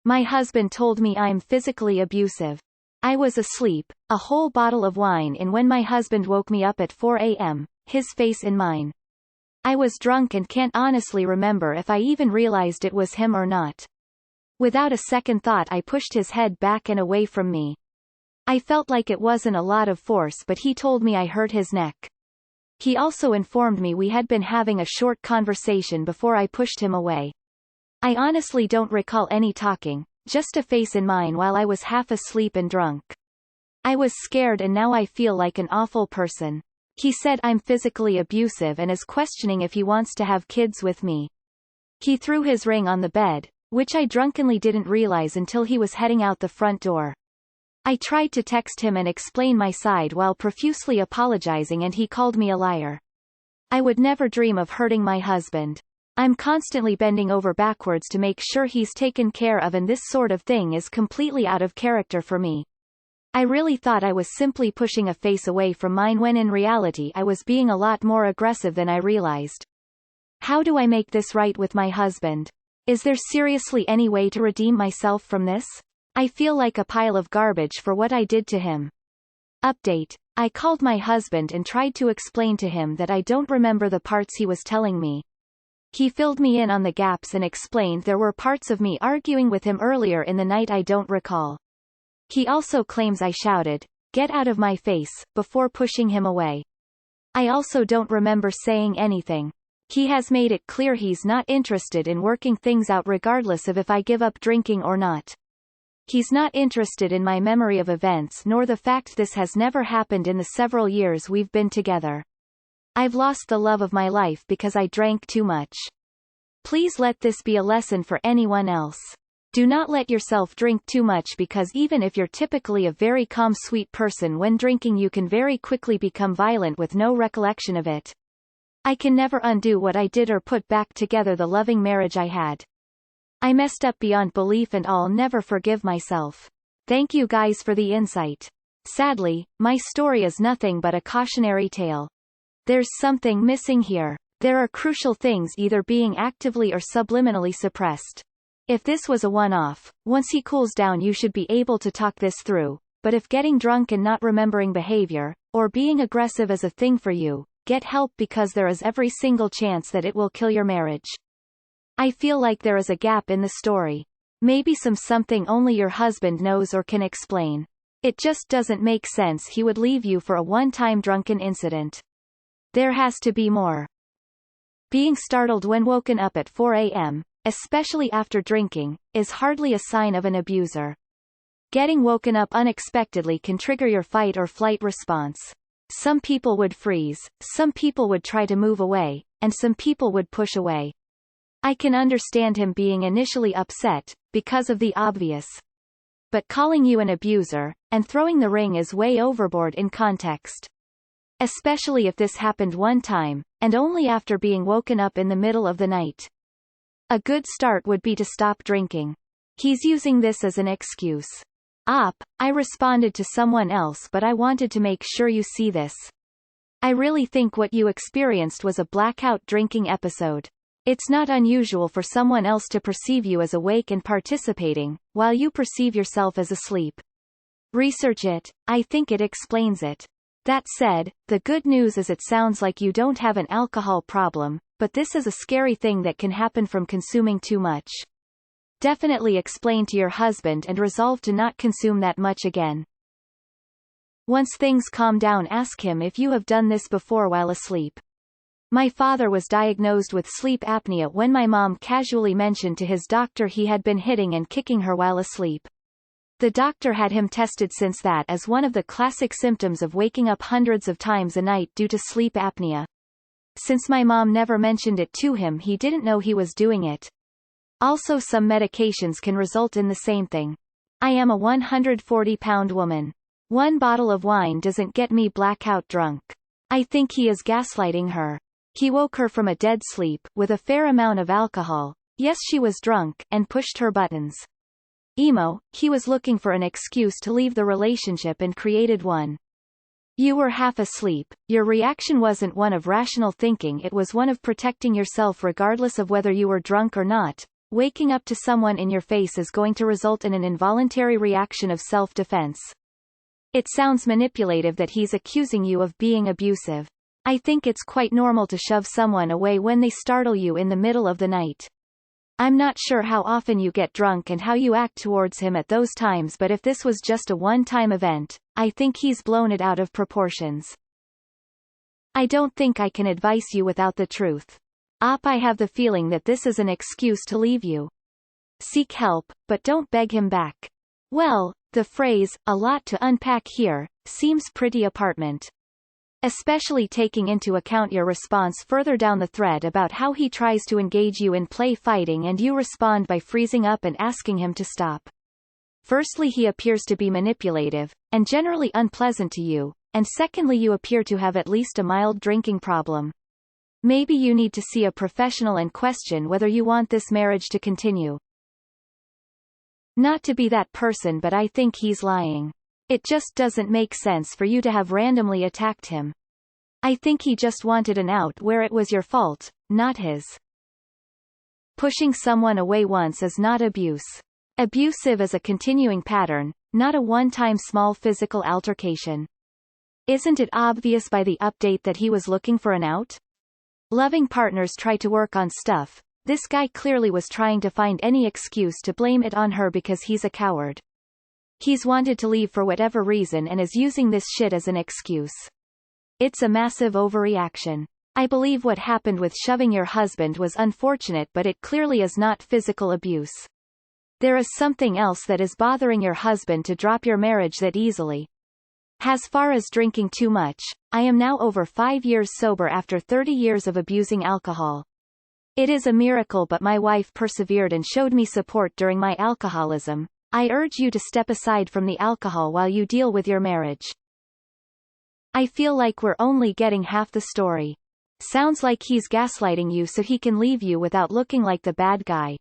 My husband told me I'm physically abusive. I was asleep, a whole bottle of wine in when my husband woke me up at 4 a.m., his face in mine. I was drunk and can't honestly remember if I even realized it was him or not. Without a second thought I pushed his head back and away from me. I felt like it wasn't a lot of force, but he told me I hurt his neck. He also informed me we had been having a short conversation before I pushed him away. I honestly don't recall any talking, just a face in mine while I was half asleep and drunk. I was scared and now I feel like an awful person. He said I'm physically abusive and is questioning if he wants to have kids with me. He threw his ring on the bed, which I drunkenly didn't realize until he was heading out the front door. I tried to text him and explain my side while profusely apologizing, and he called me a liar. I would never dream of hurting my husband. I'm constantly bending over backwards to make sure he's taken care of, and this sort of thing is completely out of character for me. I really thought I was simply pushing a face away from mine when in reality I was being a lot more aggressive than I realized. How do I make this right with my husband? Is there seriously any way to redeem myself from this? I feel like a pile of garbage for what I did to him. Update. I called my husband and tried to explain to him that I don't remember the parts he was telling me. He filled me in on the gaps and explained there were parts of me arguing with him earlier in the night I don't recall. He also claims I shouted, "Get out of my face," before pushing him away. I also don't remember saying anything. He has made it clear he's not interested in working things out regardless of if I give up drinking or not. He's not interested in my memory of events nor the fact this has never happened in the several years we've been together. I've lost the love of my life because I drank too much. Please let this be a lesson for anyone else. Do not let yourself drink too much, because even if you're typically a very calm, sweet person, when drinking you can very quickly become violent with no recollection of it. I can never undo what I did or put back together the loving marriage I had. I messed up beyond belief and I'll never forgive myself. Thank you guys for the insight. Sadly, my story is nothing but a cautionary tale. There's something missing here. There are crucial things either being actively or subliminally suppressed. If this was a one-off, once he cools down you should be able to talk this through, but if getting drunk and not remembering behavior, or being aggressive is a thing for you, get help, because there is every single chance that it will kill your marriage. I feel like there is a gap in the story. Maybe something only your husband knows or can explain. It just doesn't make sense he would leave you for a one-time drunken incident. There has to be more. Being startled when woken up at 4 a.m., especially after drinking, is hardly a sign of an abuser. Getting woken up unexpectedly can trigger your fight or flight response. Some people would freeze, some people would try to move away, and some people would push away. I can understand him being initially upset, because of the obvious. But calling you an abuser, and throwing the ring is way overboard in context. Especially if this happened one time, and only after being woken up in the middle of the night. A good start would be to stop drinking. He's using this as an excuse. I responded to someone else, but I wanted to make sure you see this. I really think what you experienced was a blackout drinking episode. It's not unusual for someone else to perceive you as awake and participating, while you perceive yourself as asleep. Research it. I think it explains it. That said, the good news is it sounds like you don't have an alcohol problem, but this is a scary thing that can happen from consuming too much. Definitely explain to your husband and resolve to not consume that much again. Once things calm down, ask him if you have done this before while asleep. My father was diagnosed with sleep apnea when my mom casually mentioned to his doctor he had been hitting and kicking her while asleep. The doctor had him tested since that as one of the classic symptoms of waking up hundreds of times a night due to sleep apnea. Since my mom never mentioned it to him, he didn't know he was doing it. Also, some medications can result in the same thing. I am a 140-pound woman. One bottle of wine doesn't get me blackout drunk. I think he is gaslighting her. He woke her from a dead sleep, with a fair amount of alcohol, yes she was drunk, and pushed her buttons. Emo, he was looking for an excuse to leave the relationship and created one. You were half asleep, your reaction wasn't one of rational thinking, it was one of protecting yourself regardless of whether you were drunk or not. waking up to someone in your face is going to result in an involuntary reaction of self-defense. It sounds manipulative that he's accusing you of being abusive. I think it's quite normal to shove someone away when they startle you in the middle of the night. I'm not sure how often you get drunk and how you act towards him at those times, but if this was just a one-time event, I think he's blown it out of proportions. I don't think I can advise you without the truth. I have the feeling that this is an excuse to leave you. Seek help, but don't beg him back. Well, the phrase, "a lot to unpack here," seems pretty apartment. Especially taking into account your response further down the thread about how he tries to engage you in play fighting and you respond by freezing up and asking him to stop. Firstly, he appears to be manipulative, and generally unpleasant to you, and secondly, you appear to have at least a mild drinking problem. Maybe you need to see a professional and question whether you want this marriage to continue. Not to be that person, but I think he's lying. It just doesn't make sense for you to have randomly attacked him. I think he just wanted an out where it was your fault, not his. Pushing someone away once is not abuse. Abusive is a continuing pattern, not a one-time small physical altercation. Isn't it obvious by the update that he was looking for an out? Loving partners try to work on stuff. This guy clearly was trying to find any excuse to blame it on her because he's a coward. He's wanted to leave for whatever reason and is using this shit as an excuse. It's a massive overreaction. I believe what happened with shoving your husband was unfortunate, but it clearly is not physical abuse. There is something else that is bothering your husband to drop your marriage that easily. As far as drinking too much, I am now over 5 years sober after 30 years of abusing alcohol. It is a miracle, but my wife persevered and showed me support during my alcoholism. I urge you to step aside from the alcohol while you deal with your marriage. I feel like we're only getting half the story. Sounds like he's gaslighting you so he can leave you without looking like the bad guy.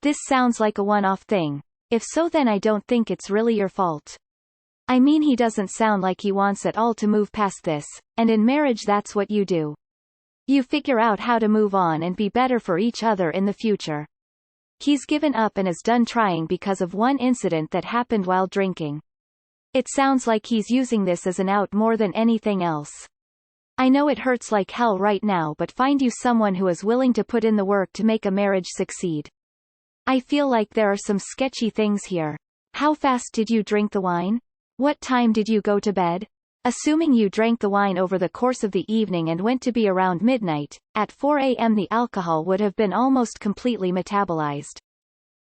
This sounds like a one-off thing. If so, then I don't think it's really your fault. I mean, he doesn't sound like he wants at all to move past this, and in marriage that's what you do. You figure out how to move on and be better for each other in the future. He's given up and is done trying because of one incident that happened while drinking. It sounds like he's using this as an out more than anything else. I know it hurts like hell right now, but find you someone who is willing to put in the work to make a marriage succeed. I feel like there are some sketchy things here. How fast did you drink the wine? What time did you go to bed? Assuming you drank the wine over the course of the evening and went to be around midnight, at 4 a.m. the alcohol would have been almost completely metabolized.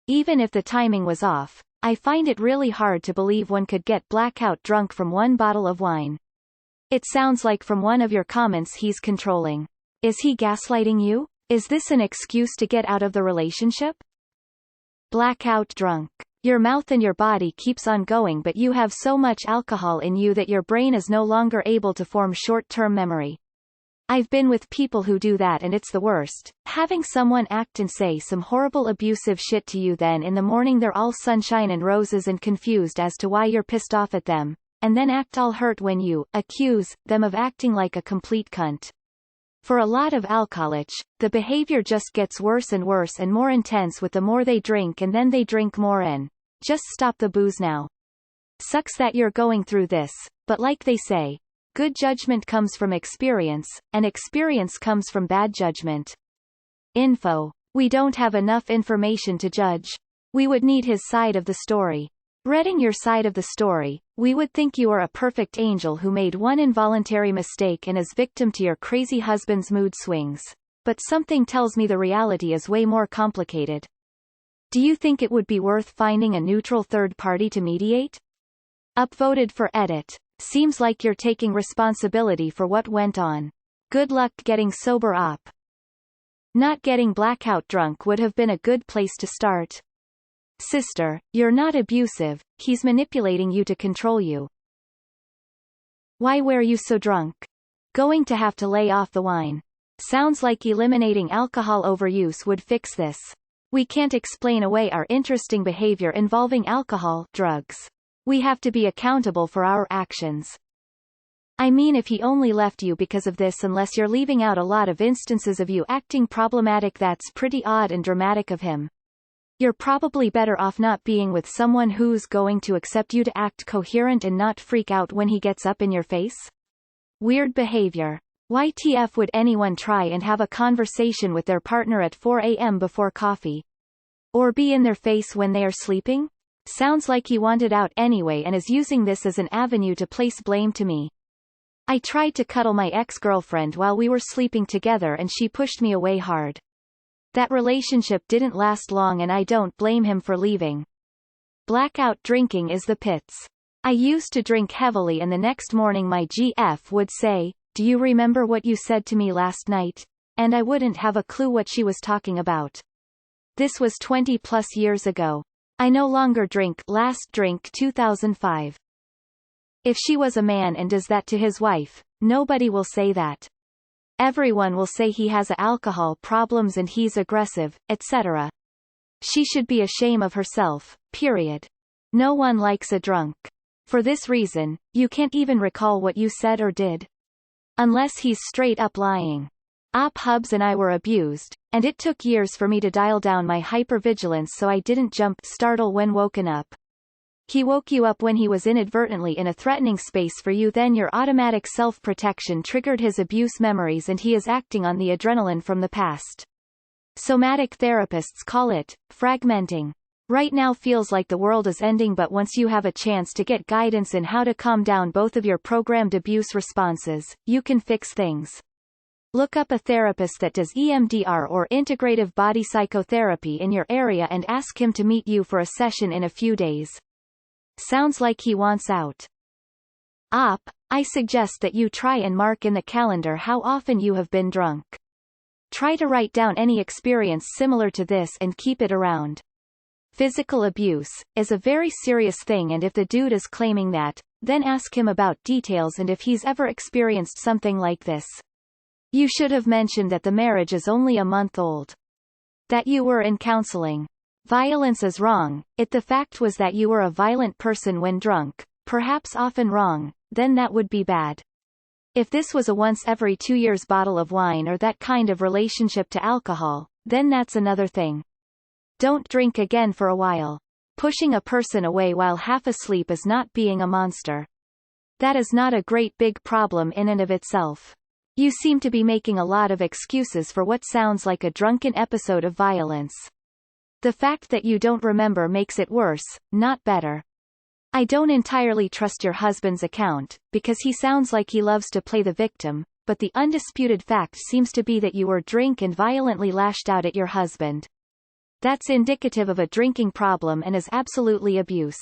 Even if the timing was off, I find it really hard to believe one could get blackout drunk from one bottle of wine. It sounds like from one of your comments he's controlling. Is he gaslighting you? Is this an excuse to get out of the relationship? Blackout drunk. Your mouth and your body keeps on going, but you have so much alcohol in you that your brain is no longer able to form short-term memory. I've been with people who do that, and it's the worst. Having someone act and say some horrible abusive shit to you, then in the morning they're all sunshine and roses and confused as to why you're pissed off at them, and then act all hurt when you accuse them of acting like a complete cunt. For a lot of alcoholics, the behavior just gets worse and worse and more intense with the more they drink, and then they drink more and just stop the booze now. Sucks that you're going through this, but like they say, good judgment comes from experience, and experience comes from bad judgment. Info. We don't have enough information to judge. We would need his side of the story. Reading your side of the story, we would think you are a perfect angel who made one involuntary mistake and is victim to your crazy husband's mood swings. But something tells me the reality is way more complicated. Do you think it would be worth finding a neutral third party to mediate? Upvoted for edit. Seems like you're taking responsibility for what went on. Good luck getting sober up. Not getting blackout drunk would have been a good place to start. Sister, you're not abusive, he's manipulating you to control you. Why were you so drunk? Going to have to lay off the wine. Sounds like eliminating alcohol overuse would fix this. We can't explain away our interesting behavior involving alcohol, drugs. We have to be accountable for our actions. I mean, if he only left you because of this, unless you're leaving out a lot of instances of you acting problematic, that's pretty odd and dramatic of him. You're probably better off not being with someone who's going to accept you to act coherent and not freak out when he gets up in your face. Weird behavior. YTF would anyone try and have a conversation with their partner at 4 a.m. before coffee? Or be in their face when they are sleeping? Sounds like he wanted out anyway and is using this as an avenue to place blame to me. I tried to cuddle my ex-girlfriend while we were sleeping together and she pushed me away hard. That relationship didn't last long and I don't blame him for leaving. Blackout drinking is the pits. I used to drink heavily and the next morning my GF would say, "Do you remember what you said to me last night?" And I wouldn't have a clue what she was talking about. This was 20 plus years ago. I no longer drink. Last drink 2005. If she was a man and does that to his wife, nobody will say that. Everyone will say he has alcohol problems and he's aggressive, etc. She should be ashamed of herself, period. No one likes a drunk. For this reason, you can't even recall what you said or did. Unless he's straight up lying. Hubs and I were abused, and it took years for me to dial down my hypervigilance so I didn't startle when woken up. He woke you up when he was inadvertently in a threatening space for you, then your automatic self-protection triggered his abuse memories and he is acting on the adrenaline from the past. Somatic therapists call it fragmenting. Right now feels like the world is ending, but once you have a chance to get guidance in how to calm down both of your programmed abuse responses, you can fix things. Look up a therapist that does EMDR or integrative body psychotherapy in your area and ask him to meet you for a session in a few days. Sounds like he wants out. I suggest that you try and mark in the calendar how often you have been drunk. Try to write down any experience similar to this and keep it around. Physical abuse is a very serious thing, and if the dude is claiming that, then ask him about details and if he's ever experienced something like this. You should have mentioned that the marriage is only a month old. That you were in counseling. Violence is wrong. The fact was that you were a violent person when drunk, perhaps often wrong, then that would be bad. If this was a once every 2 years bottle of wine or that kind of relationship to alcohol, then that's another thing. Don't drink again for a while. Pushing a person away while half asleep is not being a monster. That is not a great big problem in and of itself. You seem to be making a lot of excuses for what sounds like a drunken episode of violence. The fact that you don't remember makes it worse, not better. I don't entirely trust your husband's account, because he sounds like he loves to play the victim, but the undisputed fact seems to be that you were drunk and violently lashed out at your husband. That's indicative of a drinking problem and is absolutely abuse.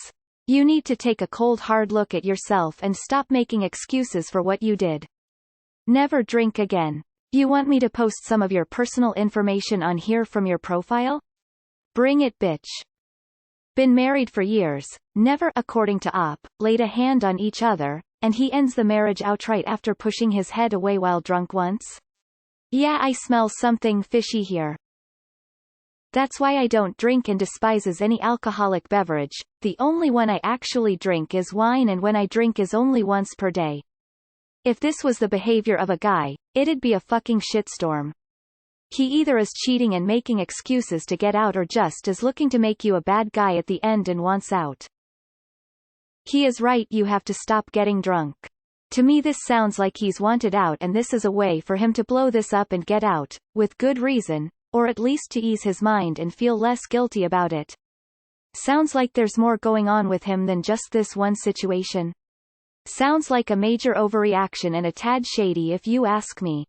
You need to take a cold hard look at yourself and stop making excuses for what you did. Never drink again. You want me to post some of your personal information on here from your profile? Bring it, bitch. Been married for years, never, according to laid a hand on each other, and he ends the marriage outright after pushing his head away while drunk once? Yeah, I smell something fishy here. That's why I don't drink and despises any alcoholic beverage. The only one I actually drink is wine, and when I drink is only once per day. If this was the behavior of a guy, it'd be a fucking shitstorm. He either is cheating and making excuses to get out or just is looking to make you a bad guy at the end and wants out. He is right, you have to stop getting drunk. To me this sounds like he's wanted out and this is a way for him to blow this up and get out, with good reason, or at least to ease his mind and feel less guilty about it. Sounds like there's more going on with him than just this one situation. Sounds like a major overreaction and a tad shady if you ask me.